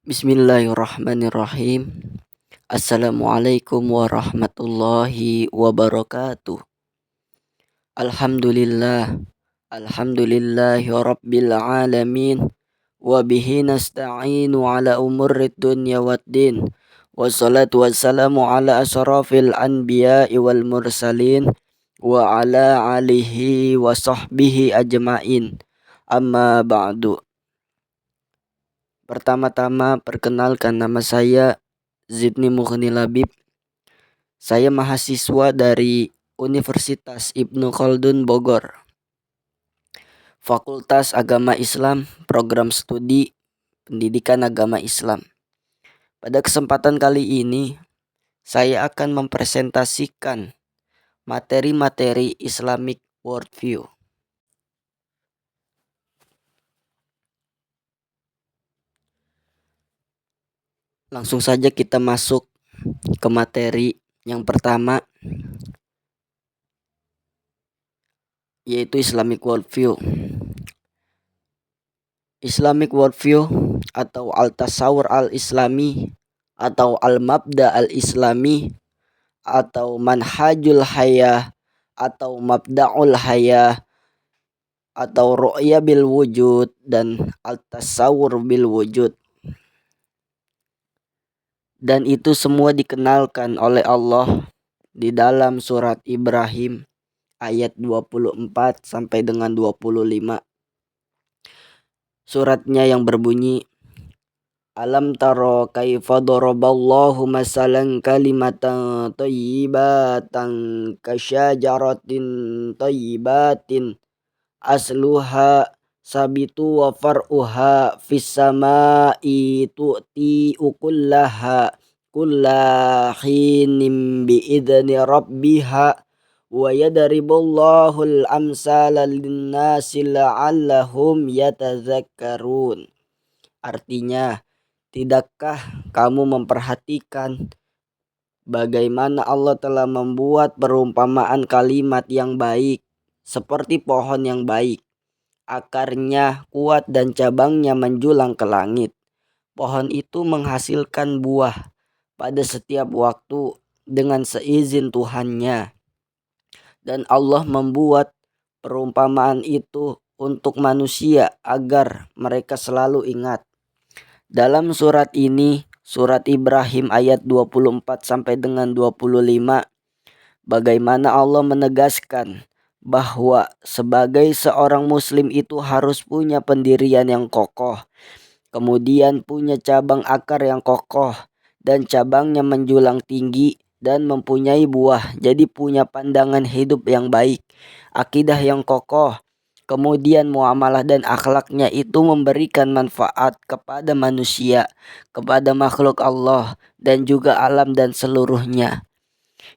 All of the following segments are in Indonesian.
Bismillahirrahmanirrahim. Assalamualaikum warahmatullahi wabarakatuh. Alhamdulillah. Alhamdulillahi rabbil alamin. Wa bihi nasta'inu ala umurid dunya waddin. Wassalatu wassalamu ala asrafil anbiya'i wal mursalin. Wa ala alihi wa sahbihi ajma'in. Amma ba'du. Pertama-tama perkenalkan, nama saya Zidni Mughni Labib. Saya mahasiswa dari Universitas Ibnu Khaldun Bogor, Fakultas Agama Islam, Program Studi Pendidikan Agama Islam. Pada kesempatan kali ini saya akan mempresentasikan materi-materi Islamic Worldview. Langsung saja kita masuk ke materi yang pertama, yaitu Islamic Worldview. Islamic Worldview atau Al-Tasawwur Al-Islami atau Al-Mabda Al-Islami atau Manhajul Hayah atau Mabda'ul Hayah atau Ru'ya bil Wujud dan Al-Tasawwur bil Wujud. Dan itu semua dikenalkan oleh Allah di dalam surat Ibrahim ayat 24 sampai dengan 25. Suratnya yang berbunyi, Alam taro kaifa daraballahu masalan kalimatan thayyibatan kasyajaratin thayyibatin asluha sabitu wa far'uha fis samai tu'ti ukullaha kullahinin biidzni rabbiha wa yadriballahu al-amsala lin-nasi la'allahum yatazakkarun. Artinya, tidakkah kamu memperhatikan bagaimana Allah telah membuat perumpamaan kalimat yang baik seperti pohon yang baik, akarnya kuat dan cabangnya menjulang ke langit. Pohon itu menghasilkan buah pada setiap waktu dengan seizin Tuhannya. Dan Allah membuat perumpamaan itu untuk manusia agar mereka selalu ingat. Dalam surat ini, surat Ibrahim ayat 24 sampai dengan 25, bagaimana Allah menegaskan bahwa sebagai seorang muslim itu harus punya pendirian yang kokoh, kemudian punya cabang akar yang kokoh dan cabangnya menjulang tinggi dan mempunyai buah, jadi punya pandangan hidup yang baik, akidah yang kokoh, kemudian muamalah dan akhlaknya itu memberikan manfaat kepada manusia, kepada makhluk Allah dan juga alam dan seluruhnya.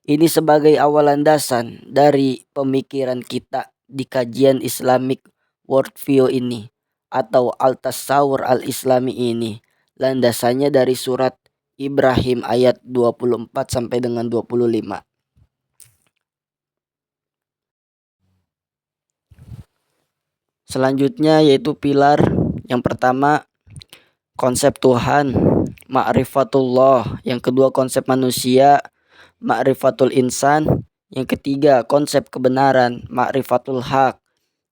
Ini sebagai awal landasan dari pemikiran kita di kajian Islamic Worldview ini atau Al-Tasawwur Al-Islami ini. Landasannya dari surat Ibrahim ayat 24 sampai dengan 25. Selanjutnya yaitu pilar yang pertama, konsep Tuhan, ma'rifatullah. Yang kedua, konsep manusia, ma'rifatul insan. Yang ketiga, konsep kebenaran, ma'rifatul haq.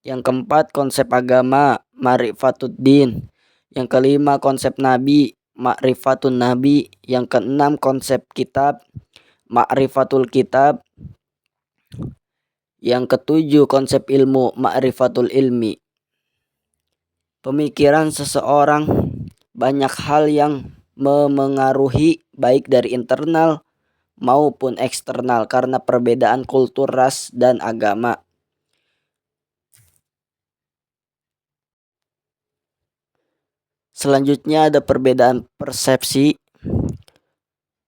Yang keempat, konsep agama, ma'rifatud din. Yang kelima, konsep nabi, ma'rifatun nabi. Yang keenam, konsep kitab, ma'rifatul kitab. Yang ketujuh, konsep ilmu, ma'rifatul ilmi. Pemikiran seseorang banyak hal yang memengaruhi baik dari internal maupun eksternal karena perbedaan kultur, ras, dan agama. Selanjutnya ada perbedaan persepsi,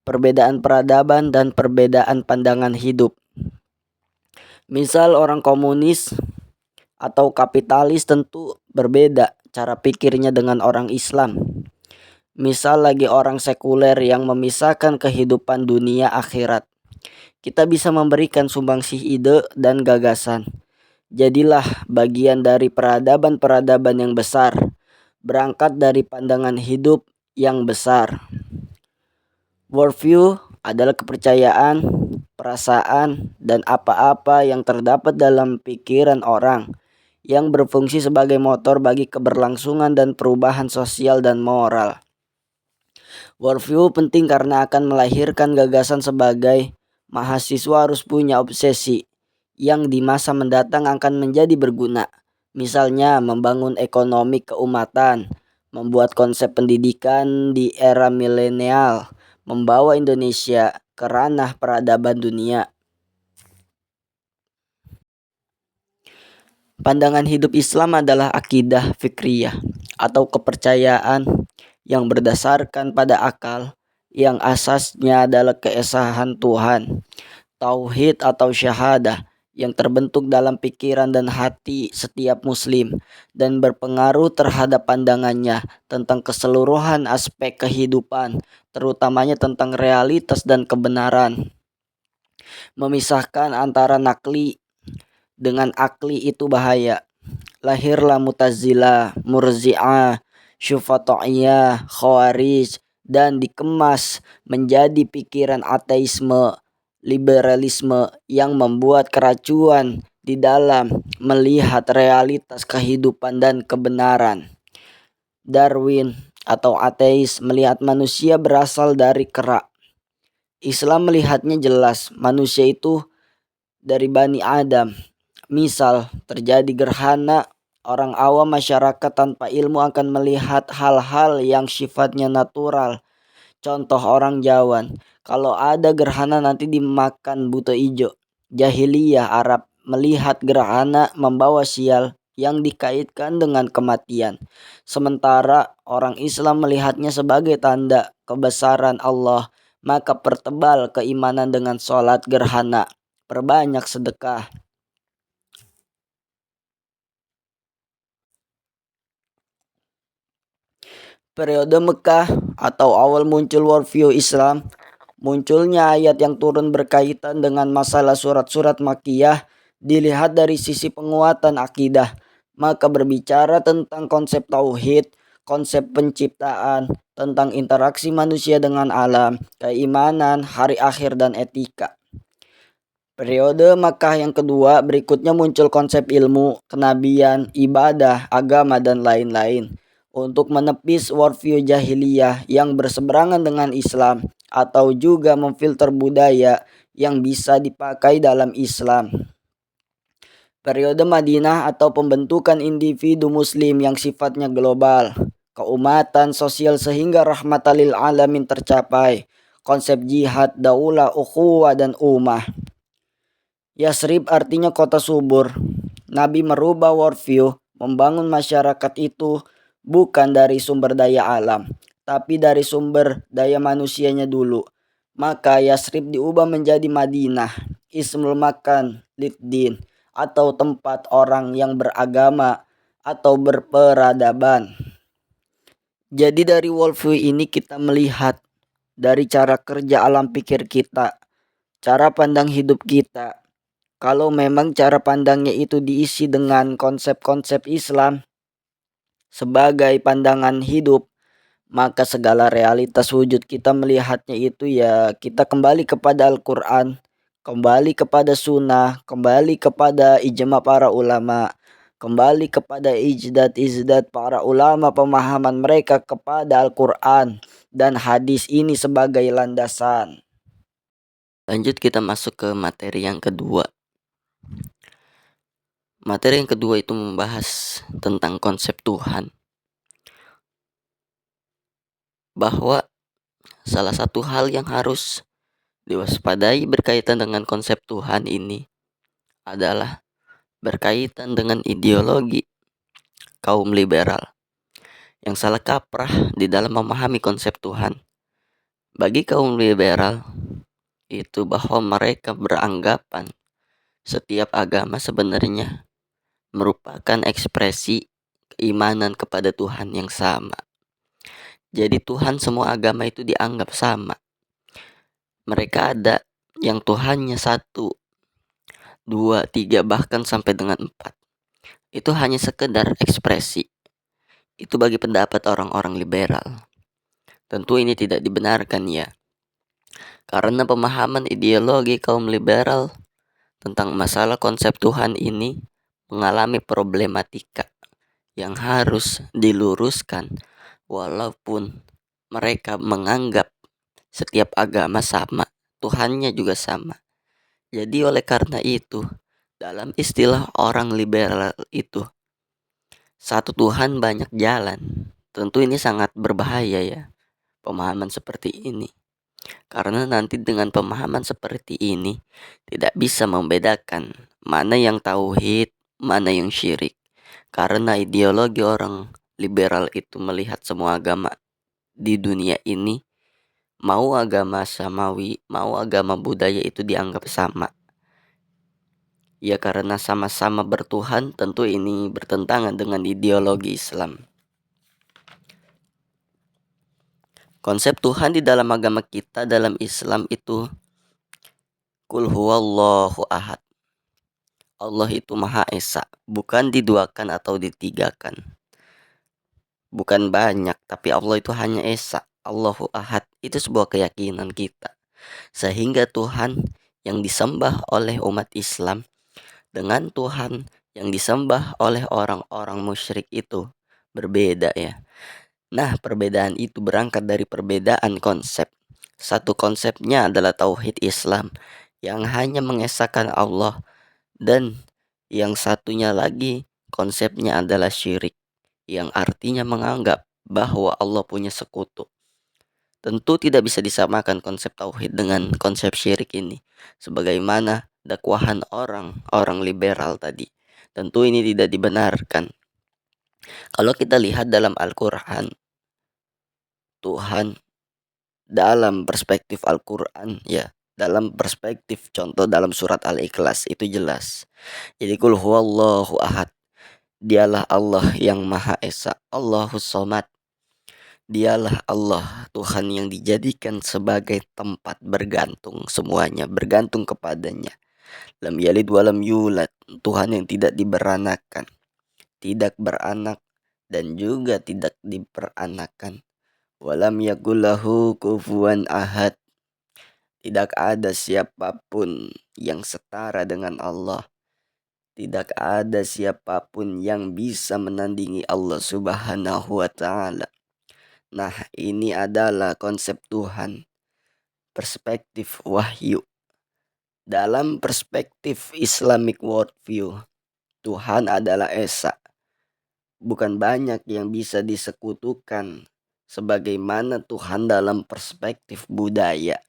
perbedaan peradaban, dan perbedaan pandangan hidup. Misal orang komunis atau kapitalis tentu berbeda cara pikirnya dengan orang Islam. Misal lagi orang sekuler yang memisahkan kehidupan dunia akhirat. Kita bisa memberikan sumbangsih ide dan gagasan. Jadilah bagian dari peradaban-peradaban yang besar. Berangkat dari pandangan hidup yang besar. Worldview adalah kepercayaan, perasaan, dan apa-apa yang terdapat dalam pikiran orang yang berfungsi sebagai motor bagi keberlangsungan dan perubahan sosial dan moral. Worldview penting karena akan melahirkan gagasan sebagai mahasiswa harus punya obsesi yang di masa mendatang akan menjadi berguna. Misalnya membangun ekonomi keumatan, membuat konsep pendidikan di era milenial, membawa Indonesia ke ranah peradaban dunia. Pandangan hidup Islam adalah akidah fikriyah atau kepercayaan yang berdasarkan pada akal yang asasnya adalah keesaan Tuhan, tauhid atau syahadah yang terbentuk dalam pikiran dan hati setiap muslim dan berpengaruh terhadap pandangannya tentang keseluruhan aspek kehidupan, terutamanya tentang realitas dan kebenaran. Memisahkan antara nakli dengan akli itu bahaya. Lahirlah Mu'tazilah, Murji'ah, Syufata'iyah, Khawarij, dan dikemas menjadi pikiran ateisme, liberalisme yang membuat keracuan di dalam melihat realitas kehidupan dan kebenaran. Darwin atau ateis melihat manusia berasal dari kera. Islam melihatnya jelas, manusia itu dari Bani Adam. Misal terjadi gerhana, orang awam masyarakat tanpa ilmu akan melihat hal-hal yang sifatnya natural. Contoh orang Jawa, kalau ada gerhana nanti dimakan buto ijo. Jahiliyah Arab melihat gerhana membawa sial yang dikaitkan dengan kematian. Sementara orang Islam melihatnya sebagai tanda kebesaran Allah. Maka pertebal keimanan dengan sholat gerhana. Perbanyak sedekah. Periode Mekah atau awal muncul worldview Islam, munculnya ayat yang turun berkaitan dengan masalah surat-surat Makkiyah dilihat dari sisi penguatan akidah, maka berbicara tentang konsep tauhid, konsep penciptaan, tentang interaksi manusia dengan alam, keimanan, hari akhir dan etika. Periode Makkah yang kedua berikutnya muncul konsep ilmu, kenabian, ibadah, agama, dan lain-lain untuk menepis worldview jahiliyah yang berseberangan dengan Islam atau juga memfilter budaya yang bisa dipakai dalam Islam. Periode Madinah atau pembentukan individu muslim yang sifatnya global, keumatan sosial sehingga rahmatan lil alamin tercapai, konsep jihad, daulah, ukhuwah, dan ummah. Yasrib artinya kota subur. Nabi merubah worldview, membangun masyarakat itu bukan dari sumber daya alam, tapi dari sumber daya manusianya dulu. Maka Yasrib diubah menjadi Madinah, ismul makan liddin, atau tempat orang yang beragama atau berperadaban. Jadi dari worldview ini kita melihat dari cara kerja alam pikir kita, cara pandang hidup kita. Kalau memang cara pandangnya itu diisi dengan konsep-konsep Islam sebagai pandangan hidup, maka segala realitas wujud kita melihatnya itu ya kita kembali kepada Al-Quran, kembali kepada sunnah, kembali kepada ijma para ulama, kembali kepada ijtihad para ulama, pemahaman mereka kepada Al-Quran dan hadis ini sebagai landasan. Lanjut kita masuk ke materi yang kedua. Materi yang kedua itu membahas tentang konsep Tuhan. Bahwa salah satu hal yang harus diwaspadai berkaitan dengan konsep Tuhan ini adalah berkaitan dengan ideologi kaum liberal yang salah kaprah di dalam memahami konsep Tuhan. Bagi kaum liberal itu bahwa mereka beranggapan setiap agama sebenarnya merupakan ekspresi keimanan kepada Tuhan yang sama. Jadi Tuhan semua agama itu dianggap sama. Mereka ada yang Tuhannya 1, 2, 3 bahkan sampai dengan 4. Itu hanya sekedar ekspresi. Itu bagi pendapat orang-orang liberal. Tentu ini tidak dibenarkan ya, karena pemahaman ideologi kaum liberal tentang masalah konsep Tuhan ini mengalami problematika yang harus diluruskan, walaupun mereka menganggap setiap agama sama, Tuhannya juga sama. Jadi oleh karena itu, dalam istilah orang liberal itu, satu Tuhan banyak jalan. Tentu ini sangat berbahaya ya, pemahaman seperti ini. Karena nanti dengan pemahaman seperti ini tidak bisa membedakan mana yang tauhid, mana yang syirik. Karena ideologi orang liberal itu melihat semua agama di dunia ini, mau agama samawi, mau agama budaya itu dianggap sama. Ya karena sama-sama bertuhan, tentu ini bertentangan dengan ideologi Islam. Konsep Tuhan di dalam agama kita dalam Islam itu Qul huwallahu ahad. Allah itu Maha Esa, bukan diduakan atau ditigakan. Bukan banyak, tapi Allah itu hanya Esa. Allahu Ahad itu sebuah keyakinan kita. Sehingga Tuhan yang disembah oleh umat Islam dengan Tuhan yang disembah oleh orang-orang musyrik itu berbeda ya. Nah, perbedaan itu berangkat dari perbedaan konsep. Satu konsepnya adalah tauhid Islam yang hanya mengesahkan Allah, dan yang satunya lagi konsepnya adalah syirik yang artinya menganggap bahwa Allah punya sekutu. Tentu tidak bisa disamakan konsep tauhid dengan konsep syirik ini, sebagaimana dakwahan orang-orang liberal tadi. Tentu ini tidak dibenarkan. Kalau kita lihat dalam Al-Quran, Tuhan dalam perspektif Al-Quran ya, dalam perspektif contoh dalam surat Al-Ikhlas itu jelas. Jadi Qul huwallahu ahad, dialah Allah yang Maha Esa, Allahus Somad. Dialah Allah, Tuhan yang dijadikan sebagai tempat bergantung, semuanya bergantung kepadanya. Lam yalid walam yulad, Tuhan yang tidak diberanakan, tidak beranak dan juga tidak diperanakan. Walam yakullahu kufuwan ahad, tidak ada siapapun yang setara dengan Allah. Tidak ada siapapun yang bisa menandingi Allah Subhanahu wa Ta'ala. Nah, ini adalah konsep Tuhan, perspektif wahyu. Dalam perspektif Islamic worldview, Tuhan adalah Esa. Bukan banyak yang bisa disekutukan sebagaimana Tuhan dalam perspektif budaya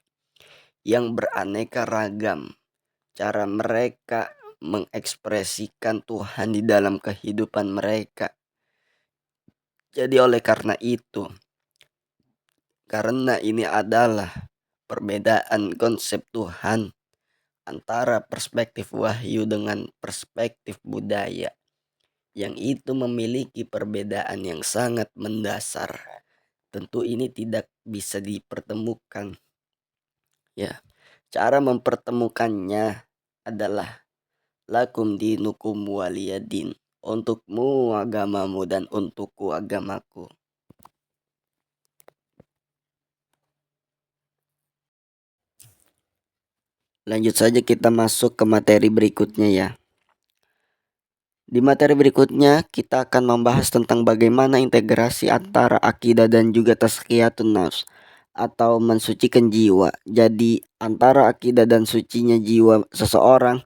yang beraneka ragam. Cara mereka mengekspresikan Tuhan di dalam kehidupan mereka. Jadi oleh karena itu, karena ini adalah perbedaan konsep Tuhan antara perspektif wahyu dengan perspektif budaya, yang itu memiliki perbedaan yang sangat mendasar. Tentu ini tidak bisa dipertemukan. Ya, cara mempertemukannya adalah lakum dinukum waliyadin. Untukmu agamamu dan untukku agamaku. Lanjut saja kita masuk ke materi berikutnya ya. Di materi berikutnya kita akan membahas tentang bagaimana integrasi antara akidah dan juga tazkiyatun nafs atau mensucikan jiwa. Jadi antara akidah dan sucinya jiwa seseorang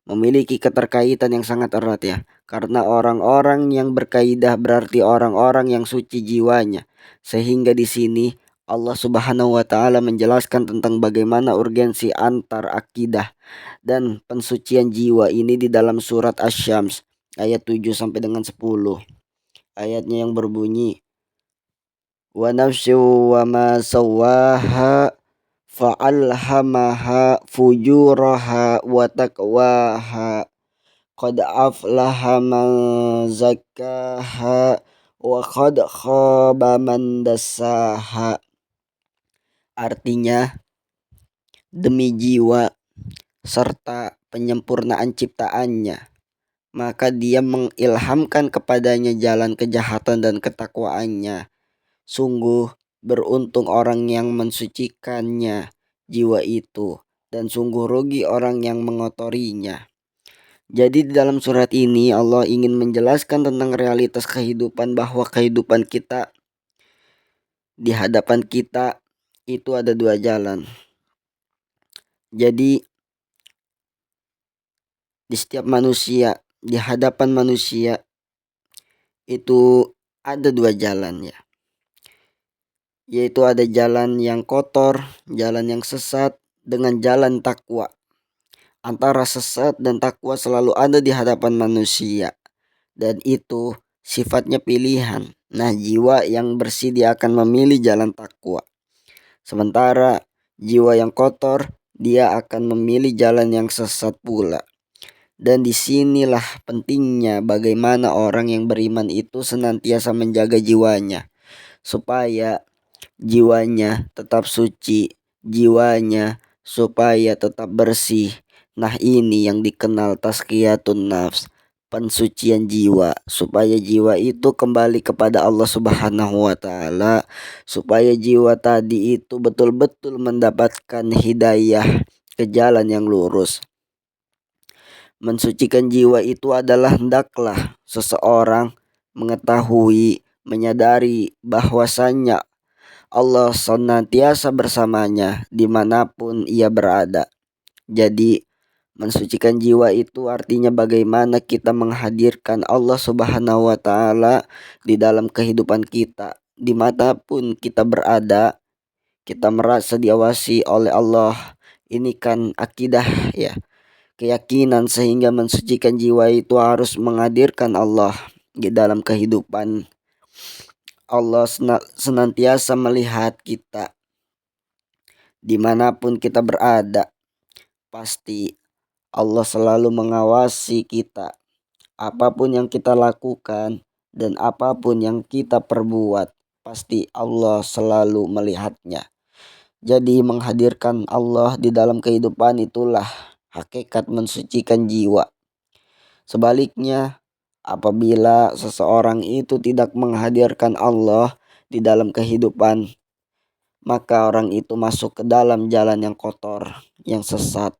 memiliki keterkaitan yang sangat erat ya. Karena orang-orang yang berkaidah berarti orang-orang yang suci jiwanya. Sehingga di sini Allah Subhanahu wa Ta'ala menjelaskan tentang bagaimana urgensi antar akidah dan pensucian jiwa ini di dalam surat Asy-Syams ayat 7 sampai dengan 10. Ayatnya yang berbunyi, wa nafsi wa ma sawaha fa'alhamaha fujuraha wa taqwaha qad aflaha man zakkaha wa qad khaba man dassaha. Artinya, demi jiwa serta penyempurnaan ciptaannya, maka dia mengilhamkan kepadanya jalan kejahatan dan ketakwaannya. Sungguh Beruntung orang yang mensucikannya jiwa itu, dan sungguh rugi orang yang mengotorinya. Jadi di dalam surat ini Allah ingin menjelaskan tentang realitas kehidupan, bahwa kehidupan kita di hadapan kita itu ada dua jalan. Jadi di setiap manusia, di hadapan manusia itu ada dua jalan ya. Yaitu ada jalan yang kotor, jalan yang sesat, dengan jalan takwa. Antara sesat dan takwa selalu ada di hadapan manusia, dan itu sifatnya pilihan. Nah, jiwa yang bersih dia akan memilih jalan takwa. Sementara jiwa yang kotor dia akan memilih jalan yang sesat pula. Dan disinilah pentingnya bagaimana orang yang beriman itu senantiasa menjaga jiwanya, supaya jiwanya tetap suci, jiwanya supaya tetap bersih. Nah, ini yang dikenal tazkiyatun nafs, pensucian jiwa, supaya jiwa itu kembali kepada Allah Subhanahu wa taala, supaya jiwa tadi itu betul-betul mendapatkan hidayah ke jalan yang lurus. Mensucikan jiwa itu adalah hendaklah seseorang mengetahui, menyadari bahwasannya Allah senantiasa bersamanya dimanapun ia berada. Jadi mensucikan jiwa itu artinya bagaimana kita menghadirkan Allah Subhanahu wa taala di dalam kehidupan kita. Dimanapun kita berada, kita merasa diawasi oleh Allah. Ini kan akidah ya, keyakinan, sehingga mensucikan jiwa itu harus menghadirkan Allah di dalam kehidupan. Allah senantiasa melihat kita dimanapun kita berada. Pasti Allah selalu mengawasi kita. Apapun yang kita lakukan dan apapun yang kita perbuat, pasti Allah selalu melihatnya. Jadi menghadirkan Allah di dalam kehidupan itulah hakikat mensucikan jiwa. Sebaliknya, apabila seseorang itu tidak menghadirkan Allah di dalam kehidupan, maka orang itu masuk ke dalam jalan yang kotor, yang sesat.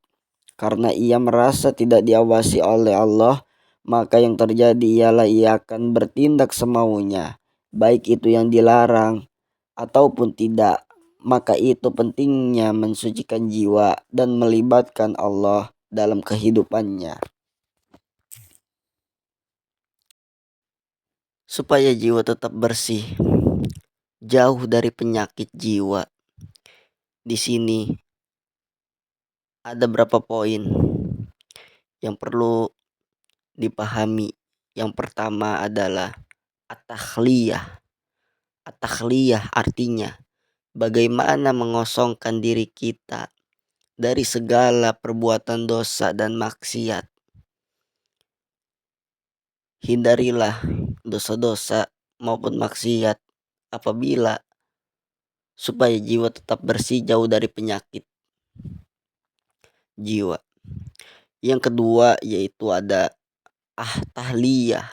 Karena ia merasa tidak diawasi oleh Allah, maka yang terjadi ialah ia akan bertindak semaunya, baik itu yang dilarang ataupun tidak. Maka itu pentingnya mensucikan jiwa dan melibatkan Allah dalam kehidupannya, supaya jiwa tetap bersih, jauh dari penyakit jiwa. Di sini ada berapa poin yang perlu dipahami. Yang pertama adalah at-takhliyah. At-takhliyah artinya bagaimana mengosongkan diri kita dari segala perbuatan dosa dan maksiat. Hindarilah dosa-dosa maupun maksiat apabila supaya jiwa tetap bersih, jauh dari penyakit jiwa. Yang kedua yaitu ada tahliyah,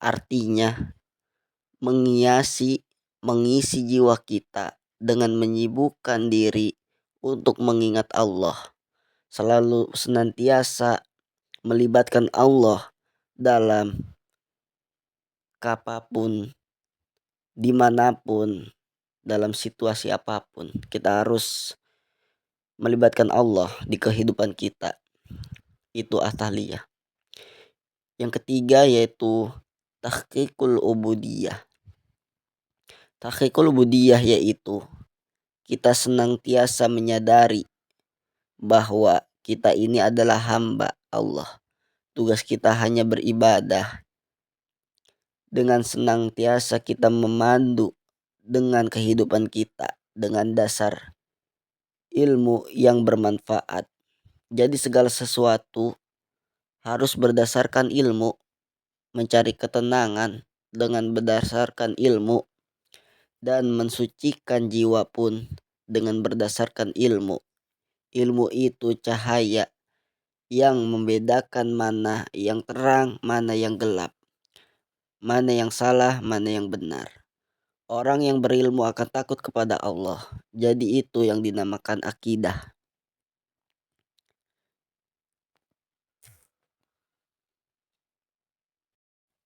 artinya mengisi jiwa kita dengan menyibukkan diri untuk mengingat Allah, selalu senantiasa melibatkan Allah dalam kapapun, dimanapun, dalam situasi apapun. Kita harus melibatkan Allah di kehidupan kita. Itu at-tahliyah. Yang ketiga yaitu tahqiqul ubudiyah. Tahqiqul ubudiyah yaitu kita senantiasa menyadari bahwa kita ini adalah hamba Allah. Tugas kita hanya beribadah. Dengan senantiasa kita memandu dengan kehidupan kita dengan dasar ilmu yang bermanfaat. Jadi segala sesuatu harus berdasarkan ilmu. Mencari ketenangan dengan berdasarkan ilmu, dan mensucikan jiwa pun dengan berdasarkan ilmu. Ilmu itu cahaya yang membedakan mana yang terang, mana yang gelap, mana yang salah, mana yang benar. Orang yang berilmu akan takut kepada Allah. Jadi itu yang dinamakan akidah.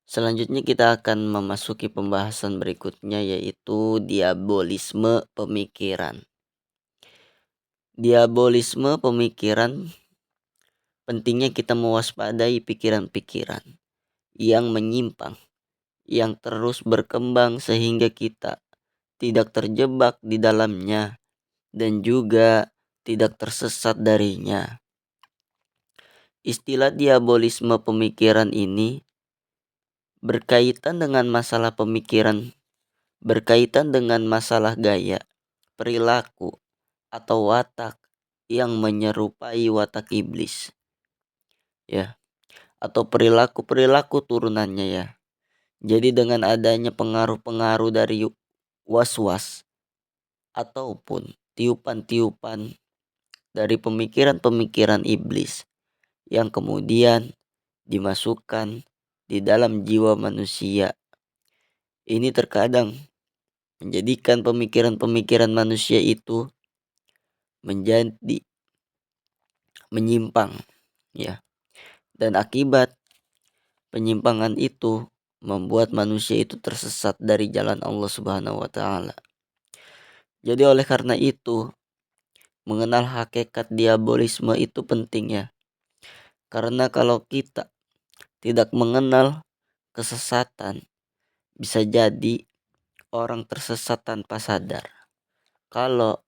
Selanjutnya kita akan memasuki pembahasan berikutnya, yaitu diabolisme pemikiran. Diabolisme pemikiran, pentingnya kita mewaspadai pikiran-pikiran yang menyimpang, yang terus berkembang sehingga kita tidak terjebak di dalamnya dan juga tidak tersesat darinya. Istilah diabolisme pemikiran ini berkaitan dengan masalah pemikiran, berkaitan dengan masalah gaya, perilaku, atau watak yang menyerupai watak iblis, ya, atau perilaku-perilaku turunannya, ya. Jadi dengan adanya pengaruh-pengaruh dari was-was ataupun tiupan-tiupan dari pemikiran-pemikiran iblis yang kemudian dimasukkan di dalam jiwa manusia. Ini terkadang menjadikan pemikiran-pemikiran manusia itu menjadi menyimpang, ya. Dan akibat penyimpangan itu membuat manusia itu tersesat dari jalan Allah Subhanahu wa taala. Jadi oleh karena itu, mengenal hakikat diabolisme itu penting, ya. Karena kalau kita tidak mengenal kesesatan, bisa jadi orang tersesat tanpa sadar. Kalau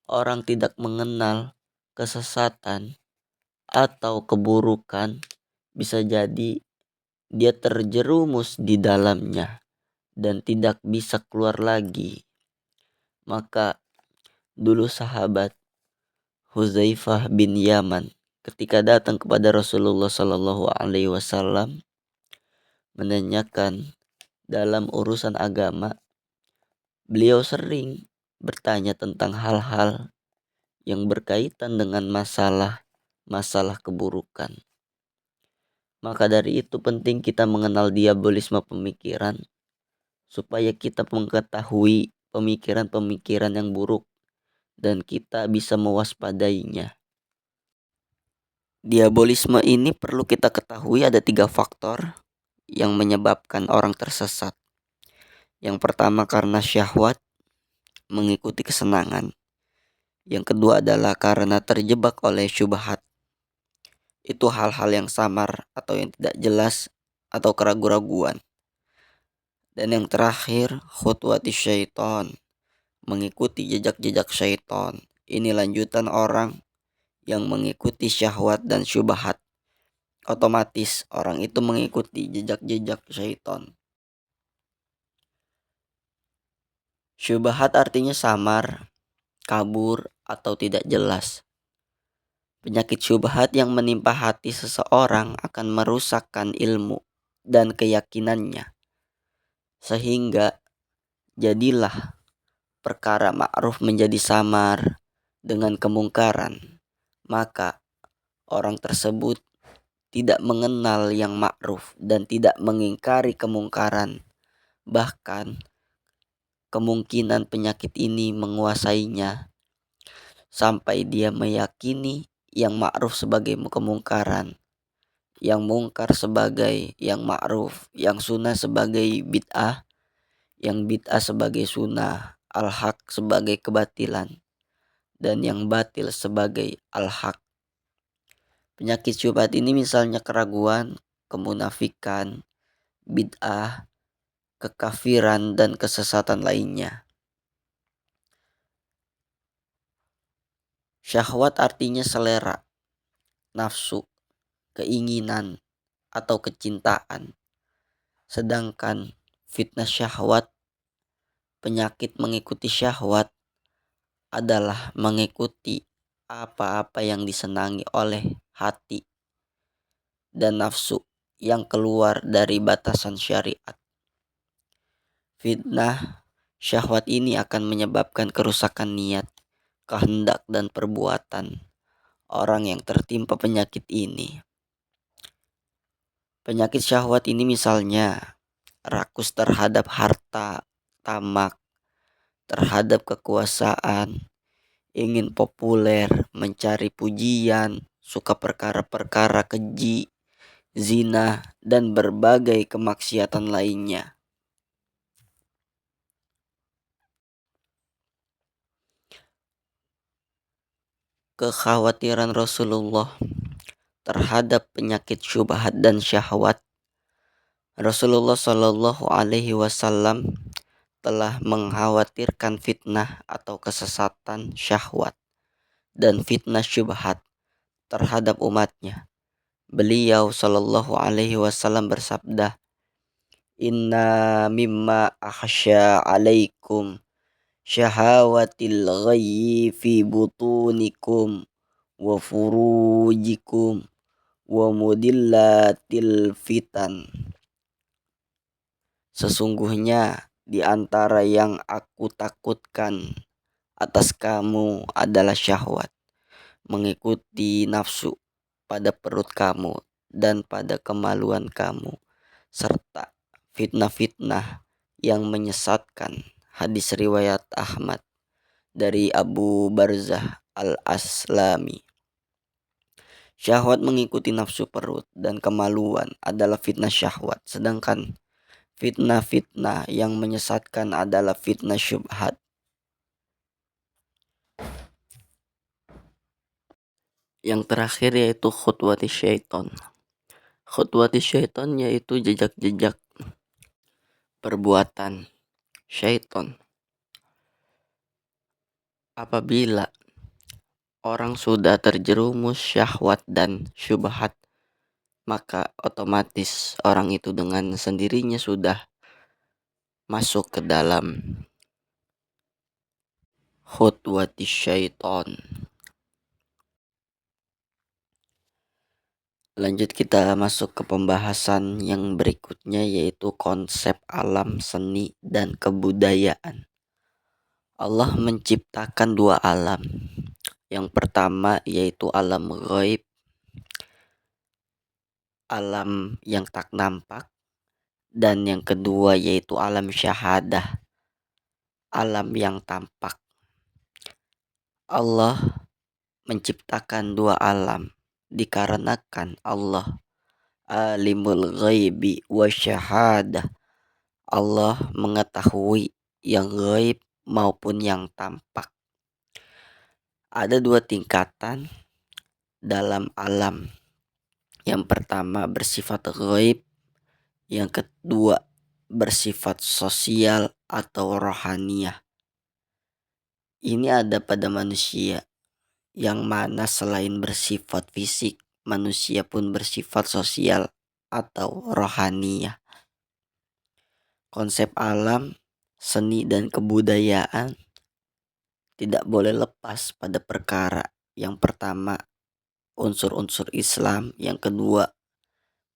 orang tidak mengenal kesesatan atau keburukan, bisa jadi dia terjerumus di dalamnya dan tidak bisa keluar lagi. Maka dulu sahabat Hudzaifah bin Yaman ketika datang kepada Rasulullah Shallallahu Alaihi Wasallam menanyakan dalam urusan agama, beliau sering bertanya tentang hal-hal yang berkaitan dengan masalah keburukan. Maka dari itu penting kita mengenal diabolisme pemikiran supaya kita mengetahui pemikiran-pemikiran yang buruk dan kita bisa mewaspadainya. Diabolisme ini perlu kita ketahui ada 3 faktor yang menyebabkan orang tersesat. Yang pertama karena syahwat, mengikuti kesenangan. Yang kedua adalah karena terjebak oleh syubhat. Itu hal-hal yang samar atau yang tidak jelas atau keraguan-raguan. Dan yang terakhir, khutwati syaiton, mengikuti jejak-jejak syaiton. Ini lanjutan orang yang mengikuti syahwat dan syubhat. Otomatis orang itu mengikuti jejak-jejak syaiton. Syubhat artinya samar, kabur, atau tidak jelas. Penyakit syubhat yang menimpa hati seseorang akan merusakkan ilmu dan keyakinannya. Sehingga jadilah perkara ma'ruf menjadi samar dengan kemungkaran. Maka orang tersebut tidak mengenal yang ma'ruf dan tidak mengingkari kemungkaran. Bahkan kemungkinan penyakit ini menguasainya sampai dia meyakini yang ma'ruf sebagai kemungkaran, yang mungkar sebagai yang ma'ruf, yang sunnah sebagai bid'ah, yang bid'ah sebagai sunnah, al-haq sebagai kebatilan, dan yang batil sebagai al-haq. Penyakit syubhat ini misalnya keraguan, kemunafikan, bid'ah, kekafiran, dan kesesatan lainnya. Syahwat artinya selera, nafsu, keinginan, atau kecintaan. Sedangkan fitnah syahwat, penyakit mengikuti syahwat, adalah mengikuti apa-apa yang disenangi oleh hati dan nafsu yang keluar dari batasan syariat. Fitnah syahwat ini akan menyebabkan kerusakan niat, kehendak, dan perbuatan orang yang tertimpa penyakit ini. Penyakit syahwat ini misalnya rakus terhadap harta, tamak terhadap kekuasaan, ingin populer, mencari pujian, suka perkara-perkara keji, zina, dan berbagai kemaksiatan lainnya. Kekhawatiran Rasulullah terhadap penyakit syubhat dan syahwat. Rasulullah Shallallahu Alaihi Wasallam telah mengkhawatirkan fitnah atau kesesatan syahwat dan fitnah syubhat terhadap umatnya. Beliau Shallallahu Alaihi Wasallam bersabda, Inna mimma akhsha alaikum syahawatil ghayyi fi butunikum wa furujikum wa mudillatil fitan. Sesungguhnya di antara yang aku takutkan atas kamu adalah syahwat, mengikuti nafsu pada perut kamu dan pada kemaluan kamu, serta fitnah-fitnah yang menyesatkan. Hadis riwayat Ahmad dari Abu Barzah al-Aslami. Syahwat mengikuti nafsu perut dan kemaluan adalah fitnah syahwat, sedangkan fitnah-fitnah yang menyesatkan adalah fitnah syubhat. Yang terakhir yaitu khutwati syaiton. Khutwati syaiton yaitu jejak-jejak perbuatan syaiton. Apabila orang sudah terjerumus syahwat dan syubhat, maka otomatis orang itu dengan sendirinya sudah masuk ke dalam khutwati syaiton. Lanjut kita masuk ke pembahasan yang berikutnya, yaitu konsep alam seni dan kebudayaan. Allah menciptakan dua alam. Yang pertama yaitu alam ghaib, alam yang tak nampak, dan yang kedua yaitu alam syahadah, alam yang tampak. Allah menciptakan dua alam dikarenakan Allah alimul ghaibi wa syahadah. Allah mengetahui yang ghaib maupun yang tampak. Ada dua tingkatan dalam alam. Yang pertama bersifat ghaib, yang kedua bersifat sosial atau rohaniyah. Ini ada pada manusia, yang mana selain bersifat fisik, manusia pun bersifat sosial atau rohaniyah. Konsep alam, seni, dan kebudayaan tidak boleh lepas pada perkara. Yang pertama, unsur-unsur Islam. Yang kedua,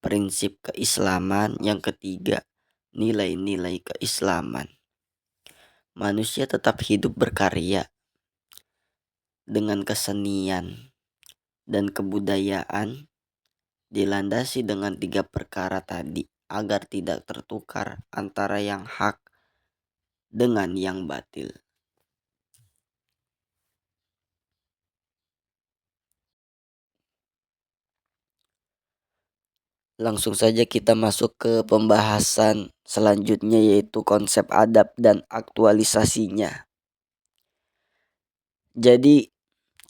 prinsip keislaman. Yang ketiga, nilai-nilai keislaman. Manusia tetap hidup berkarya dengan kesenian dan kebudayaan dilandasi dengan tiga perkara tadi, agar tidak tertukar antara yang hak dengan yang batil. Langsung saja kita masuk ke pembahasan selanjutnya, yaitu konsep adab dan aktualisasinya. Jadi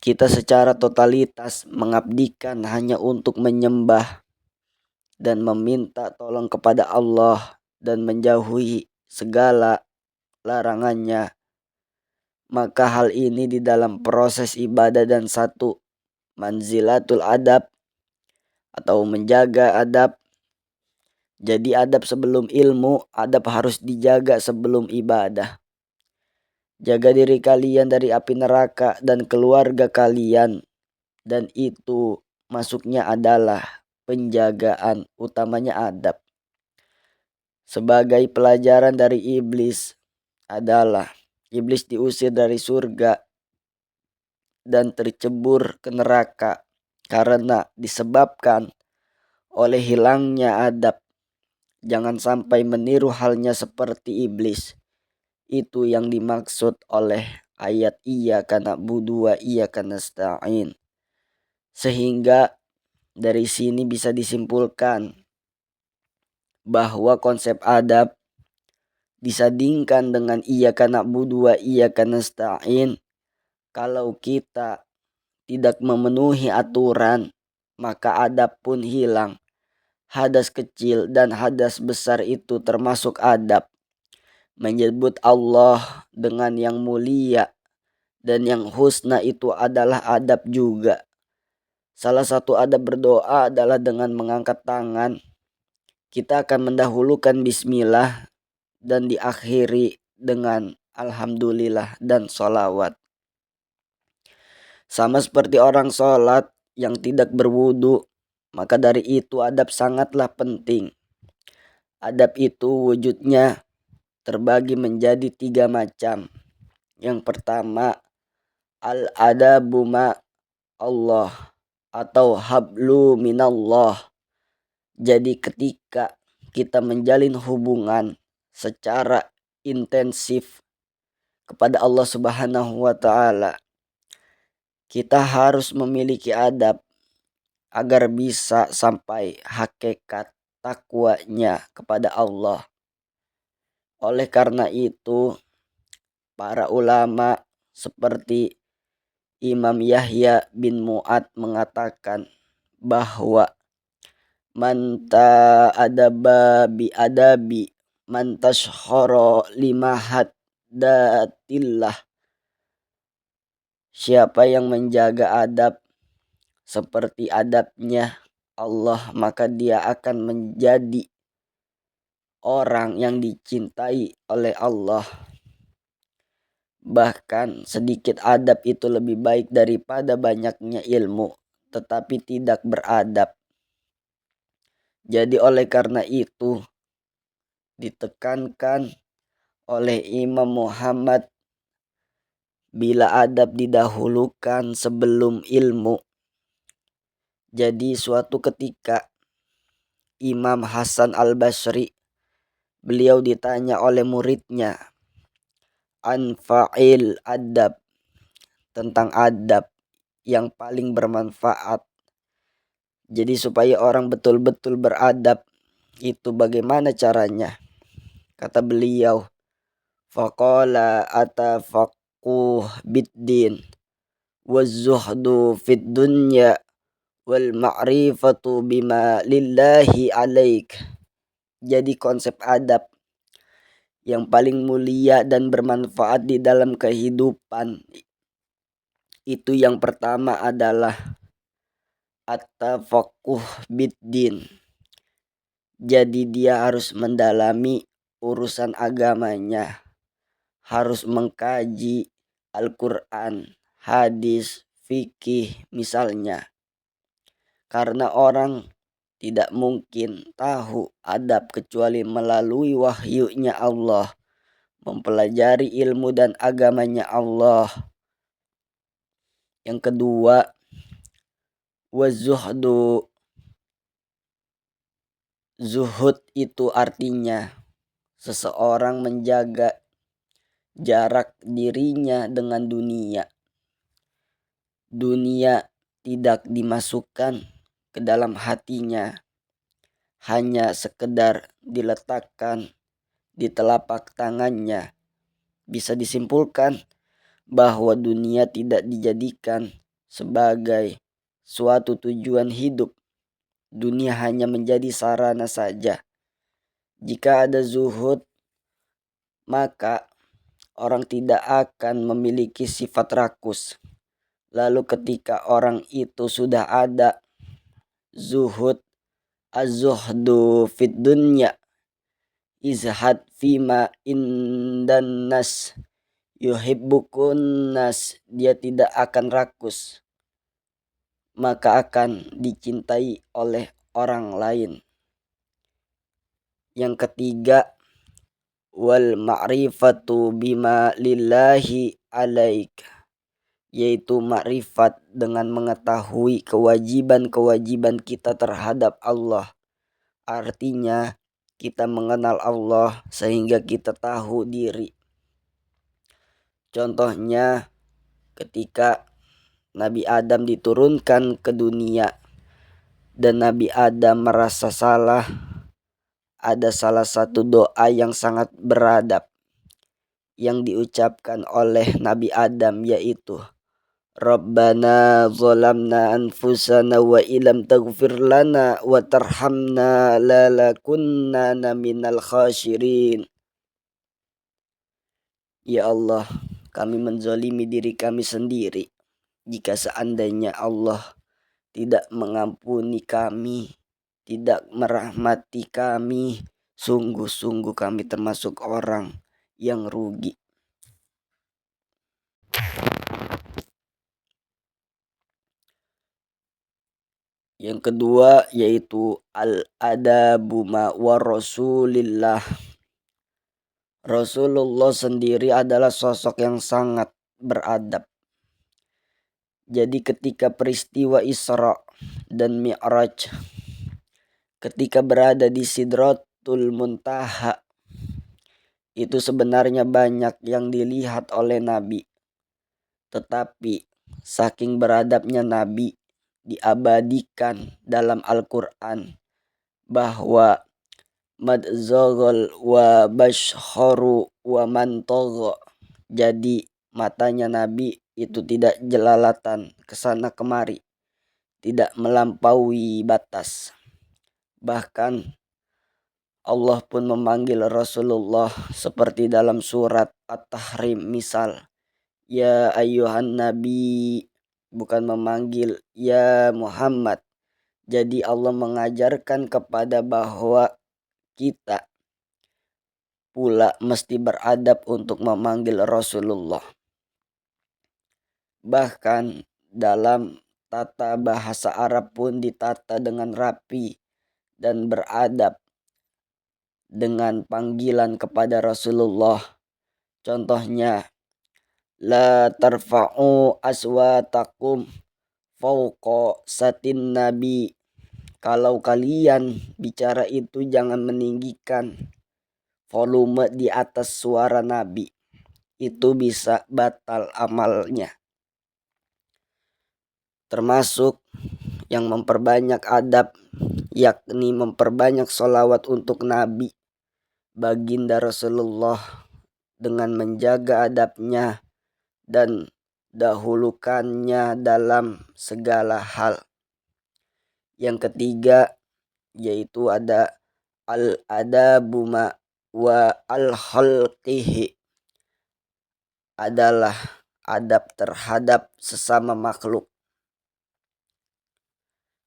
kita secara totalitas mengabdikan hanya untuk menyembah dan meminta tolong kepada Allah dan menjauhi segala larangannya. Maka hal ini di dalam proses ibadah dan satu manzilatul adab atau menjaga adab. Jadi adab sebelum ilmu, adab harus dijaga sebelum ibadah. Jaga diri kalian dari api neraka dan keluarga kalian, dan itu masuknya adalah penjagaan utamanya adab. Sebagai pelajaran dari iblis adalah iblis diusir dari surga dan tercebur ke neraka karena disebabkan oleh hilangnya adab. Jangan sampai meniru halnya seperti iblis Itu yang dimaksud oleh ayat iyyaka na'budu wa iyyaka nasta'in. Sehingga dari sini bisa disimpulkan bahwa konsep adab disandingkan dengan iyyaka na'budu wa iyyaka nasta'in. Kalau kita tidak memenuhi aturan, maka adab pun hilang. Hadas kecil dan hadas besar itu termasuk adab. Menyebut Allah dengan yang mulia dan yang husna itu adalah adab juga. Salah satu adab berdoa adalah dengan mengangkat tangan. Kita akan mendahulukan bismillah dan diakhiri dengan alhamdulillah dan sholawat. Sama seperti orang sholat yang tidak berwudu, maka dari itu adab sangatlah penting. Adab itu wujudnya terbagi menjadi 3 macam. Yang pertama, al-adabu ma Allah atau hablu minallah. Jadi ketika kita menjalin hubungan secara intensif kepada Allah Subhanahu wa taala, kita harus memiliki adab agar bisa sampai hakikat takwanya kepada Allah. Oleh karena itu, para ulama seperti Imam Yahya bin Mu'ad mengatakan bahwa man ta'adaba bi adabi man tashkhara limahat datillah. Siapa yang menjaga adab seperti adabnya Allah, maka dia akan menjadi orang yang dicintai oleh Allah. Bahkan sedikit adab itu lebih baik daripada banyaknya ilmu tetapi tidak beradab. Jadi oleh karena itu ditekankan oleh Imam Muhammad, bila adab didahulukan sebelum ilmu. Jadi suatu ketika Imam Hasan al-Basri, beliau ditanya oleh muridnya anfa'il adab, tentang adab yang paling bermanfaat. Jadi supaya orang betul-betul beradab itu bagaimana caranya? Kata beliau, faqala atafaqquh biddin waz-zuhdu fid dunya wal ma'rifatu bima lillahi alaik. Jadi konsep adab yang paling mulia dan bermanfaat di dalam kehidupan itu yang pertama adalah at-tafaqquh biddin. Jadi dia harus mendalami urusan agamanya, harus mengkaji Al-Quran, hadis, fikih misalnya. Karena orang tidak mungkin tahu adab kecuali melalui wahyunya Allah, mempelajari ilmu dan agamanya Allah. Yang kedua, wazuhdu. Zuhud itu artinya seseorang menjaga jarak dirinya dengan dunia. Dunia tidak dimasukkan ke dalam hatinya, hanya sekedar diletakkan di telapak tangannya. Bisa disimpulkan bahwa dunia tidak dijadikan sebagai suatu tujuan hidup. Dunia hanya menjadi sarana saja. Jika ada zuhud, maka orang tidak akan memiliki sifat rakus. Lalu ketika orang itu sudah ada zuhud, az-zuhdu fid dunya, izhad fima indan nas, yuhibbukun nas, dia tidak akan rakus, maka akan dicintai oleh orang lain. Yang ketiga, wal ma'rifatu bima lillahi alaik, yaitu makrifat dengan mengetahui kewajiban-kewajiban kita terhadap Allah. Artinya kita mengenal Allah sehingga kita tahu diri. Contohnya ketika Nabi Adam diturunkan ke dunia dan Nabi Adam merasa salah, ada salah satu doa yang sangat beradab yang diucapkan oleh Nabi Adam, yaitu Rabbana zalamna anfusana wa ilam taghfir lana wa tarhamna lalakunnana minal khasyirin. Ya Allah, kami menzalimi diri kami sendiri. Jika seandainya Allah tidak mengampuni kami, tidak merahmati kami, sungguh-sungguh kami termasuk orang yang rugi. Yang kedua yaitu al-adabu wa Rasulillah. Rasulullah sendiri adalah sosok yang sangat beradab. Jadi ketika peristiwa Isra dan Mi'raj, ketika berada di Sidratul Muntaha, itu sebenarnya banyak yang dilihat oleh Nabi. Tetapi saking beradabnya Nabi, diabadikan dalam Al-Quran bahwa madzagol wa bashharu wa mantogho. Jadi matanya Nabi itu tidak jelalatan kesana kemari, tidak melampaui batas. Bahkan Allah pun memanggil Rasulullah seperti dalam surat At-Tahrim misal, ya ayyuhan nabi, bukan memanggil ya Muhammad. Jadi Allah mengajarkan kepada bahwa kita pula mesti beradab untuk memanggil Rasulullah. Bahkan dalam tata bahasa Arab pun ditata dengan rapi dan beradab dengan panggilan kepada Rasulullah. Contohnya, la tarfa'u aswatakum fauqa satin nabi. Kalau kalian bicara itu jangan meninggikan volume di atas suara Nabi. Itu bisa batal amalnya. Termasuk yang memperbanyak adab, yakni memperbanyak sholawat untuk Nabi baginda Rasulullah dengan menjaga adabnya dan dahulukannya dalam segala hal. Yang ketiga yaitu ada al-adabu wa al-khalqihi, adalah adab terhadap sesama makhluk.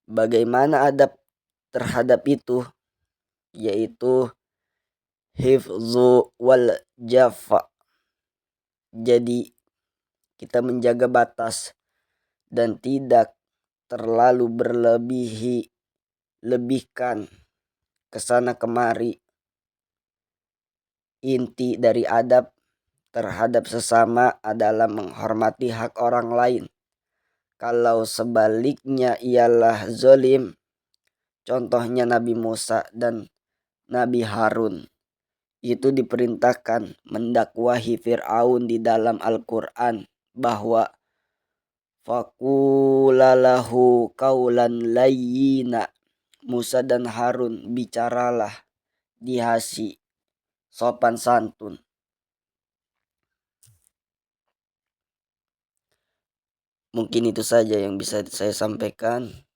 Bagaimana adab terhadap itu? Yaitu hifzu wal jafa. Jadi kita menjaga batas dan tidak terlalu lebihkan kesana kemari. Inti dari adab terhadap sesama adalah menghormati hak orang lain. Kalau sebaliknya ialah zalim, contohnya Nabi Musa dan Nabi Harun, itu diperintahkan mendakwahi Fir'aun di dalam Al-Quran bahwa faqulalahu qaulan layyina. Musa dan Harun, bicaralah dihasi sopan santun. Mungkin itu saja yang bisa saya sampaikan.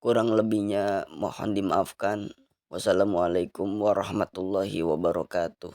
Kurang lebihnya mohon dimaafkan. Wassalamualaikum warahmatullahi wabarakatuh.